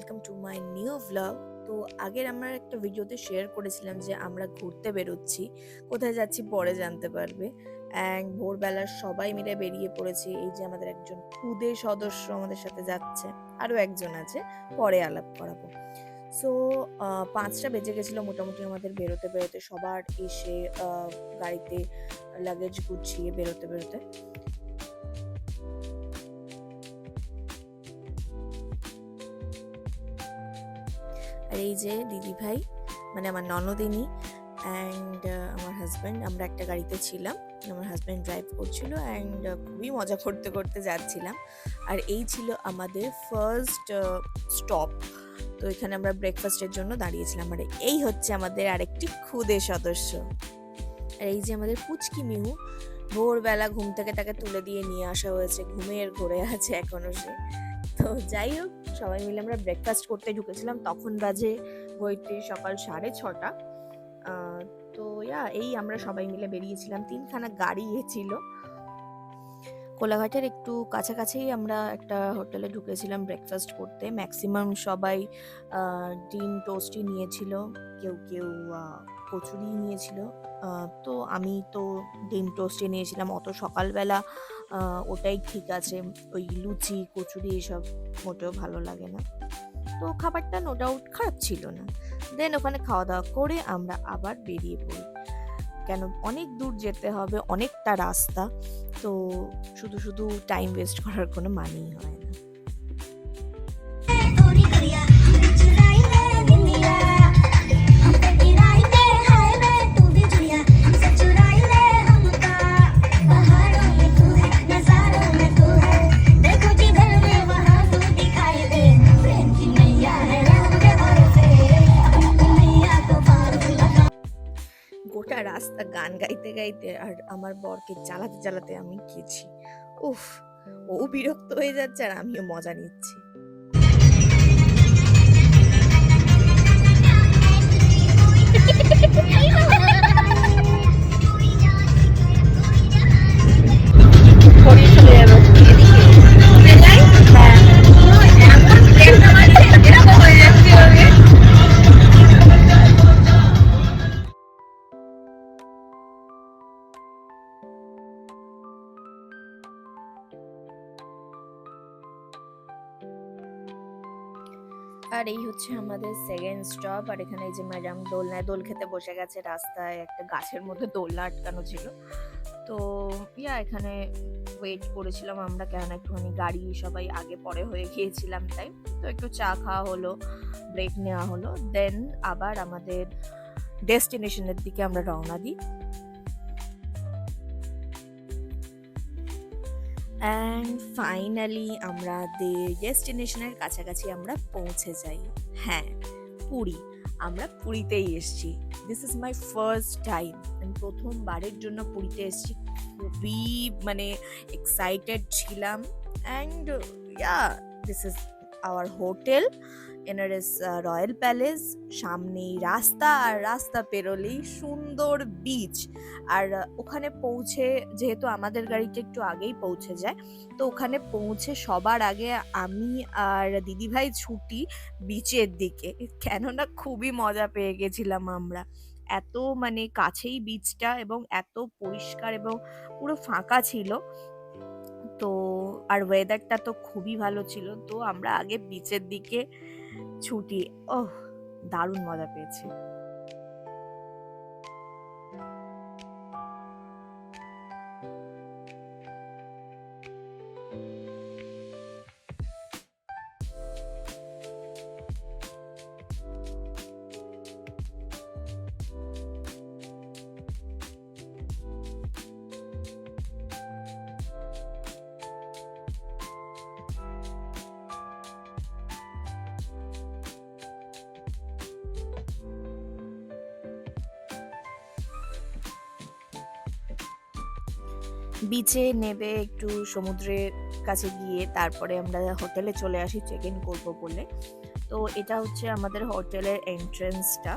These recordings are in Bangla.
Welcome to my new vlog. তো আগের আমরা একটা ভিডিওতে শেয়ার করেছিলাম যে আমরা ঘুরতে বেরোচ্ছি, কোথায় যাচ্ছি পরে জানতে পারবে। অ্যান্ড ভোরবেলা সবাই মিলে বেরিয়ে পড়েছি। এই যে আমাদের একজন খুদে সদস্য আমাদের সাথে যাচ্ছে, আরও একজন আছে, পরে আলাপ করাবো। সো 5টা বেজে গেছিলো মোটামুটি আমাদের বেরোতে বেরোতে, সবার এসে গাড়িতে লাগেজ গুছিয়ে বেরোতে বেরোতে। আর এই যে দিদি ভাই, মানে আমার ননদিনী অ্যান্ড আমার হাজব্যান্ড, আমরা একটা গাড়িতে ছিলাম। আমার হাজব্যান্ড ড্রাইভ করছিল অ্যান্ড খুবই মজা করতে করতে যাচ্ছিলাম। আর এই ছিল আমাদের ফার্স্ট স্টপ। তো এখানে আমরা ব্রেকফাস্টের জন্য দাঁড়িয়েছিলাম। আর এই হচ্ছে আমাদের আরেকটি খুদে সদস্য। আর এই যে আমাদের পুচকি মিহু, ভোরবেলা ঘুম থেকে তাকে তুলে দিয়ে নিয়ে আসা হয়েছে, ঘুমের ঘোরে আছে এখনো সে। তো যাই হোক, সবাই মিলে আমরা ব্রেকফাস্ট করতে ঢুকেছিলাম, তখন বাজে ঘড়িতে সকাল 6:30। তো এই আমরা সবাই মিলে বেরিয়েছিলাম, 3খানা গাড়ি ছিল। কোলাঘাটের একটু কাছাকাছি আমরা একটা হোটেলে ঢুকেছিলাম ব্রেকফাস্ট করতে। ম্যাক্সিমাম সবাই ডিম টোস্টই নিয়েছিল, কেউ কেউ কচুরি নিয়েছিল। তো আমি তো ডিম টোস্টে নিয়েছিলাম। অত সকালবেলা ওটাই ঠিক আছে, ওই লুচি কচুরি এসব মোটেও ভালো লাগে না। তো খাবারটা নো ডাউট খারাপ ছিল না। দেন ওখানে খাওয়া দাওয়া করে আমরা আবার বেরিয়ে পড়ি, কেন অনেক দূর যেতে হবে, অনেকটা রাস্তা। তো শুধু শুধু টাইম ওয়েস্ট করার কোনো মানেই হয় না। গোটা রাস্তা গান গাইতে গাইতে আর আমার বরকে জ্বালাতে জ্বালাতে আমি গেছি। উফ, ও বিরক্ত হয়ে যাচ্ছে আর আমিও মজা নিচ্ছি। আর এই হচ্ছে আমাদের সেকেন্ড স্টপ। আর এখানে এই যে ম্যাডাম দোলনায় দোল খেতে বসে গেছে, রাস্তায় একটা গাছের মধ্যে দোলনা আটকানো ছিল। তো এখানে ওয়েট করেছিলাম আমরা, কেননা একটুখানি গাড়ি সবাই আগে পরে হয়ে গিয়েছিলাম, তাই তো একটু চা খাওয়া হলো, ব্রেক নেওয়া হলো। দেন আবার আমাদের ডেস্টিনেশনের দিকে আমরা রওনা দিই। অ্যান্ড ফাইনালি আমাদের ডেস্টিনেশনের কাছাকাছি আমরা পৌঁছে যাই। হ্যাঁ, পুরী। আমরা পুরীতেই এসেছি। This is my first time. আমি প্রথমবারের জন্য পুরীতে এসেছি, খুবই মানে এক্সাইটেড ছিলাম। And this is hour hotel, NRS royal palace. সামনেই রাস্তা, আর রাস্তা পেরোলেই সুন্দর বিচ। আর ওখানে পৌঁছে, যেহেতু আমাদের গাড়িটা একটু আগেই পৌঁছে যায়, তো ওখানে পৌঁছে সবার আগে আমি আর দিদিভাই ছুটি বিচের দিকে, কেননা খুবই মজা পেয়ে গেছিলাম আমরা। এত মানে কাছেই বিচটা, এবং এত পরিষ্কার এবং পুরো ফাঁকা ছিল। তো আর ওয়েদারটা তো খুবই ভালো ছিল, তো আমরা আগে বিচের দিকে ছুটি। দারুণ মজা পেয়েছি। বিচে নেবে একটু সমুদ্রের কাছে গিয়ে তারপরে আমরা হোটেলে চলে আসি চেক ইন করবো বলে। তো এটা হচ্ছে আমাদের হোটেলের এন্ট্রেন্সটা।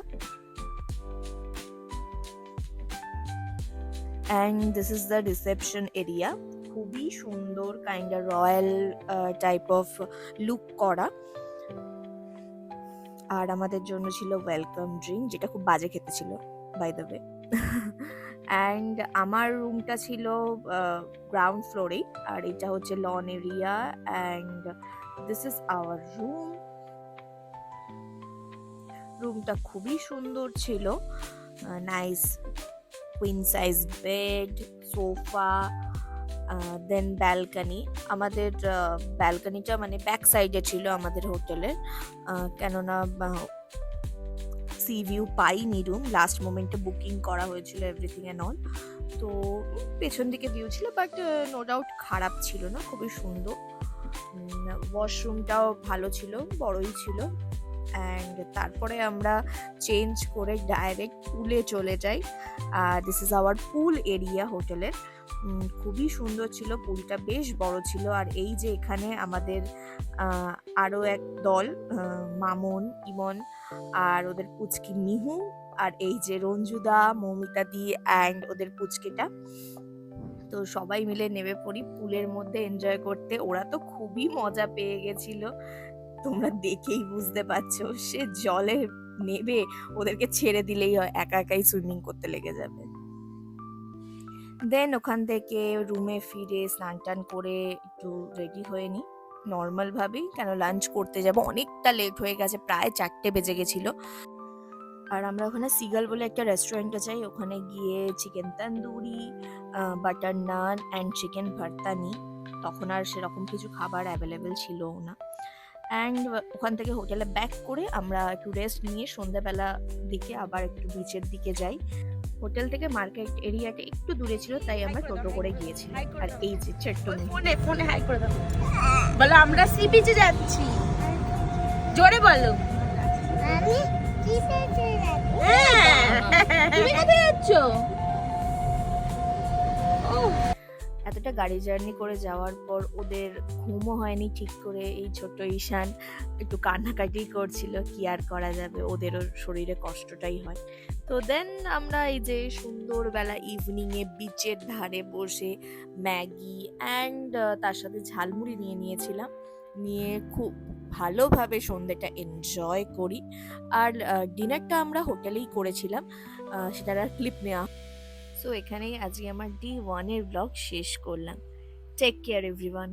And this is the reception area. খুবই সুন্দর, kind of royal type of look করা। আর আমাদের জন্য ছিল ওয়েলকাম ড্রিঙ্ক, যেটা খুব বাজে খেতে ছিল বাই দ্য ওয়ে। অ্যান্ড আমার রুমটা ছিল গ্রাউন্ড ফ্লোরেই, আর এটা হচ্ছে lawn area. And this is our room. রুমটা খুবই সুন্দর ছিল, nice queen size bed, sofa, then balcony. আমাদের ব্যালকানিটা মানে ব্যাক সাইডে ছিল আমাদের হোটেলের, কেননা সি ভিউ পাইনি রুম, লাস্ট মোমেন্টে বুকিং করা হয়েছিল এভরিথিং অ্যান্ড অল। তো পেছন দিকে ভিউ ছিল, বাট নো ডাউট খারাপ ছিল না, খুবই সুন্দর। ওয়াশরুমটাও ভালো ছিল, বড়ই ছিল। অ্যান্ড তারপরে আমরা চেঞ্জ করে ডাইরেক্ট পুলে চলে যাই। This is hour pool area হোটেলের। খুবই সুন্দর ছিল, পুলটা বেশ বড় ছিল। আর এই যে এখানে আমাদের আরও এক দল, মামুন, ইমন আর ওদের পুচকি মিহু, আর এই যে রঞ্জুদা, মৌমিতা দি অ্যান্ড ওদের পুচকিটা, তো সবাই মিলে নেমে পড়ি পুলের মধ্যে এনজয় করতে। ওরা তো খুবই মজা পেয়ে গেছিল, তোমরা দেখেই বুঝতে পারছো। সে জলে নেবে, ওদেরকে ছেড়ে দিলেই হয়, একা একাই সুইমিং করতে লেগে যাবে। দেন ওখান থেকে রুমে ফিরে স্নান টান করে একটু রেডি হয়ে নিই নর্মালভাবেই, কেন লাঞ্চ করতে যাব, অনেকটা লেট হয়ে গেছে, প্রায় 4টে বেজে গেছিলো। আর আমরা ওখানে সিগাল বলে একটা রেস্টুরেন্টে যাই, ওখানে গিয়ে chicken tandoori, butter naan and chicken bharta নিই। তখন আর সেরকম কিছু খাবার অ্যাভেলেবেল ছিল না। অ্যান্ড ওখান থেকে হোটেলে ব্যাক করে আমরা একটু রেস্ট নিয়ে সন্ধ্যাবেলা দিকে আবার একটু বিচের দিকে যাই। হোটেল থেকে মার্কেট এরিয়াটা একটু দূরে ছিল, তাই আমরা টোটো করে গিয়েছিলাম। আর এই যে ছোট্ট ফোনে ফোনে হাই করে দাও, বলো আমরা সি বিচে যাচ্ছি, জোরে বলো। আমি কিসে যাচ্ছি? তুমি কোথায় যাচ্ছ? এতটা গাড়ি জার্নি করে যাওয়ার পর ওদের ঘুমও হয়নি ঠিক করে। এই ছোট্ট ঈশান একটু কান্নাকাটি করছিল, কি আর করা যাবে, ওদেরও শরীরে কষ্টটাই হয়। তো দেন আমরা এই যে সুন্দরবেলা ইভিনিংয়ে বিচের ধারে বসে ম্যাগি অ্যান্ড তার সাথে ঝালমুড়ি নিয়ে নিয়েছিলাম, নিয়ে খুব ভালোভাবে সন্ধ্যেটা এনজয় করি। আর ডিনারটা আমরা হোটেলেই করেছিলাম, সেটার আর ক্লিপ নেওয়া। সো এখানেই আজকে আমার D1 এর ব্লগ শেষ করলাম। Take care everyone.